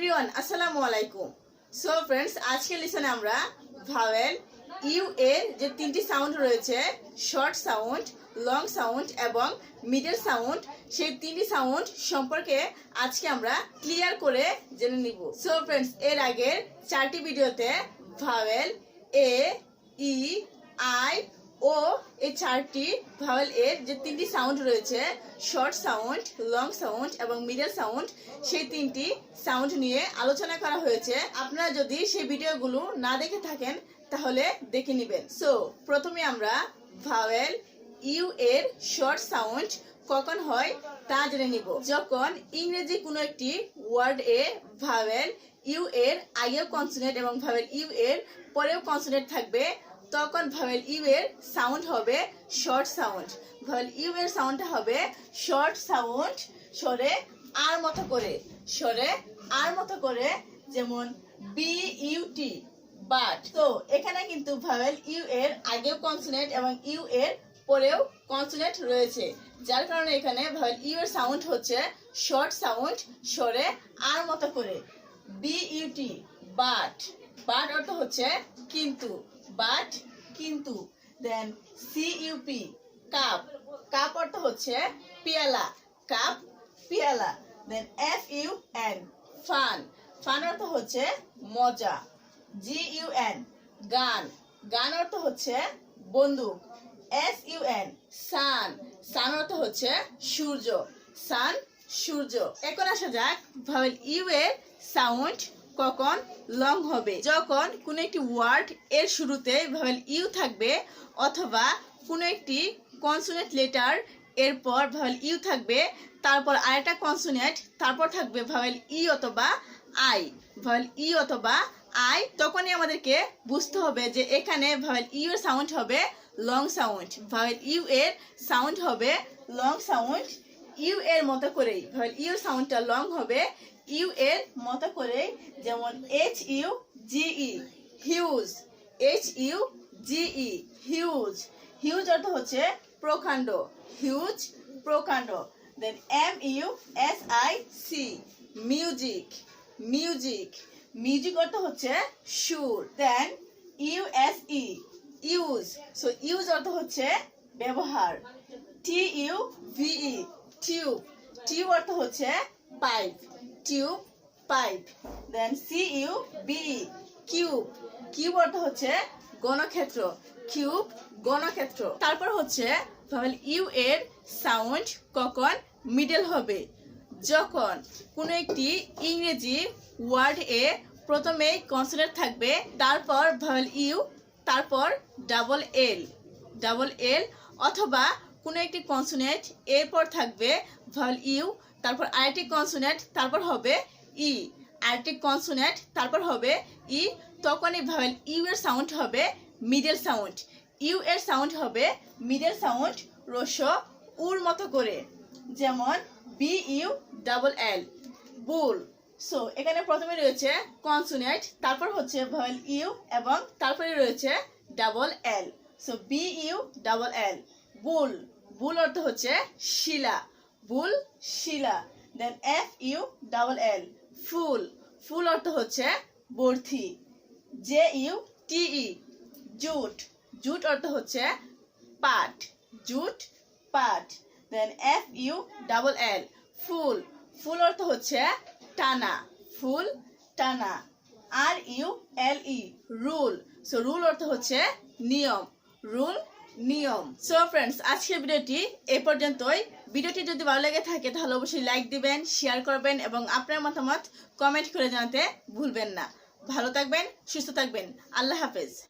Everyone আসসালামু আলাইকুম। So friends, আজকে লেসনে আমরা ভাওয়েল ইউ এর যে তিনটি সাউন্ড রয়েছে, শর্ট সাউন্ড, লং সাউন্ড এবং মিডল সাউন্ড, সেই তিনটি সাউন্ড সম্পর্কে আজকে আমরা ক্লিয়ার করে জেনে নিব। সো ফ্রেন্ডস, এর আগের চারটি ভিডিওতে vowel A, E, I O এই চারটি ভাওয়েল এর যে তিনটি সাউন্ড রয়েছে, শর্ট সাউন্ড, লং সাউন্ড এবং মিডল সাউন্ড, সেই তিনটি সাউন্ড নিয়ে আলোচনা করা হয়েছে। আপনারা যদি সেই ভিডিওগুলো না দেখে থাকেন তাহলে দেখে নেবেন। সো প্রথমে আমরা ভাওয়েল ইউ এর শর্ট সাউন্ড কখন হয় তা জেনে নিব। যখন ইংরেজি কোনো একটি ওয়ার্ড এ ভাওয়েল ইউ এর আগেও কনসোনেন্ট এবং ভাওয়েল ইউ এর পরেও কনসোনেন্ট থাকবে, তখন ভাওয়েল ইউ এর সাউন্ড হবে শর্ট সাউন্ড। ভাওয়েল ইউ এর সাউন্ডটা হবে শর্ট সাউন্ড, সরে আর মতো করে, সরে আর মতো করে, যেমন বি ইউ টি, বাট। তো এখানে কিন্তু ভাওয়েল ইউ এর আগেও কনসোনেন্ট এবং ইউ এর পরেও কনসোনেন্ট রয়েছে, যার কারণে এখানে ভাওয়েল ইউ এর সাউন্ড হচ্ছে শর্ট সাউন্ড, সরে আর মতো করে। B U T, but. But অর্থ হচ্ছে কিন্তু, বাট কিন্তু। Then C U P, cup. Cup অর্থ হচ্ছে পেয়ালা, কাপ পেয়ালা। Then F U N, fun. Fun অর্থ হচ্ছে মজা। জি ইউ এন, গান। গান অর্থ হচ্ছে বন্দুক। এস ইউ এন, সান। সান অর্থ হচ্ছে সূর্য, সান সূর্য। এখন আসা যাক ভাওয়েল ইউ এর সাউন্ড কখন লং হবে। যখন কোনো একটি ওয়ার্ড এর শুরুতে ভাওয়েল ইউ থাকবে, অথবা কোনো একটি কনসোনেন্ট লেটার এরপর ভাওয়েল ইউ থাকবে, তারপর আরেকটা কনসোনেন্ট, তারপর থাকবে ভাওয়েল ই অথবা আই, ভাওয়েল ই অথবা আই, তখনই আমাদেরকে বুঝতে হবে যে এখানে ভাওয়েল ইউ এর সাউন্ড হবে লং সাউন্ড। ভাওয়েল ইউ এর সাউন্ড হবে লং সাউন্ড, ইউ এর মতো করেই ভাওয়েল ইউ এর সাউন্ডটা লং হবে ইউ এর মতো করে। যেমন H U G E, huge. H U G E, huge. Huge অর্থ হচ্ছে প্রকাণ্ড, হিউজ প্রকাণ্ড। Then M U S I C, music. Music. Music অর্থ হচ্ছে সুর। Then U S E, use. So use অর্থ হচ্ছে ব্যবহার। T U V E, tube. Tube অর্থ হচ্ছে pipe, tube pipe. Then C U B E, cube. Cube অর্থ হচ্ছে গণক্ষেত্র, কিউব গণক্ষেত্র। তারপর হচ্ছে ভাওয়েল ইউ এর সাউন্ড কখন মিডল হবে। যখন কোনো একটি ইংরেজি ওয়ার্ড এ প্রথমেই কনসোনেন্ট থাকবে, তারপর ভাওয়েল ইউ, তারপর ডাবল এল, ডাবল এল, অথবা কোনো একটি কনসোনেন্ট এরপর থাকবে ভাওয়েল ইউ, তারপর আরেকটি কনসোনেন্ট, তারপর হবে ই, আরেকটি কনসোনেন্ট, তারপর হবে ই, তখনই ভাওয়েল ইউ এর সাউন্ড হবে মিডল সাউন্ড। ইউ এর সাউন্ড হবে মিডল সাউন্ড, রস উর মতো করে। যেমন বি ইউ ডাবল এল, বুল। সো এখানে প্রথমে রয়েছে কনসোনেন্ট, তারপর হচ্ছে ভাওয়েল ইউ এবং তারপরে রয়েছে double L. So B U double L, bull. Bull অর্থ হচ্ছে শিলা, বুল শিলা। Then F U double L, full. Full অর্থ হচ্ছে বর্তি। J U T E, jute. Jute অর্থ হচ্ছে পাট, জুট পাট। Then F U double L, full. Full অর্থ হচ্ছে টানা, ফুল টানা। R U L E, rule. So rule অর্থ হচ্ছে নিয়ম, রুল নিয়ম। সো ফ্রেন্ডস, আজকের ভিডিওটি এ পর্যন্তই। ভিডিওটি যদি ভালো লেগে থাকে তাহলে অবশ্যই লাইক দিবেন, শেয়ার করবেন এবং আপনার মতামত কমেন্ট করে জানাতে ভুলবেন না। ভালো থাকবেন, সুস্থ থাকবেন। আল্লাহ হাফেজ।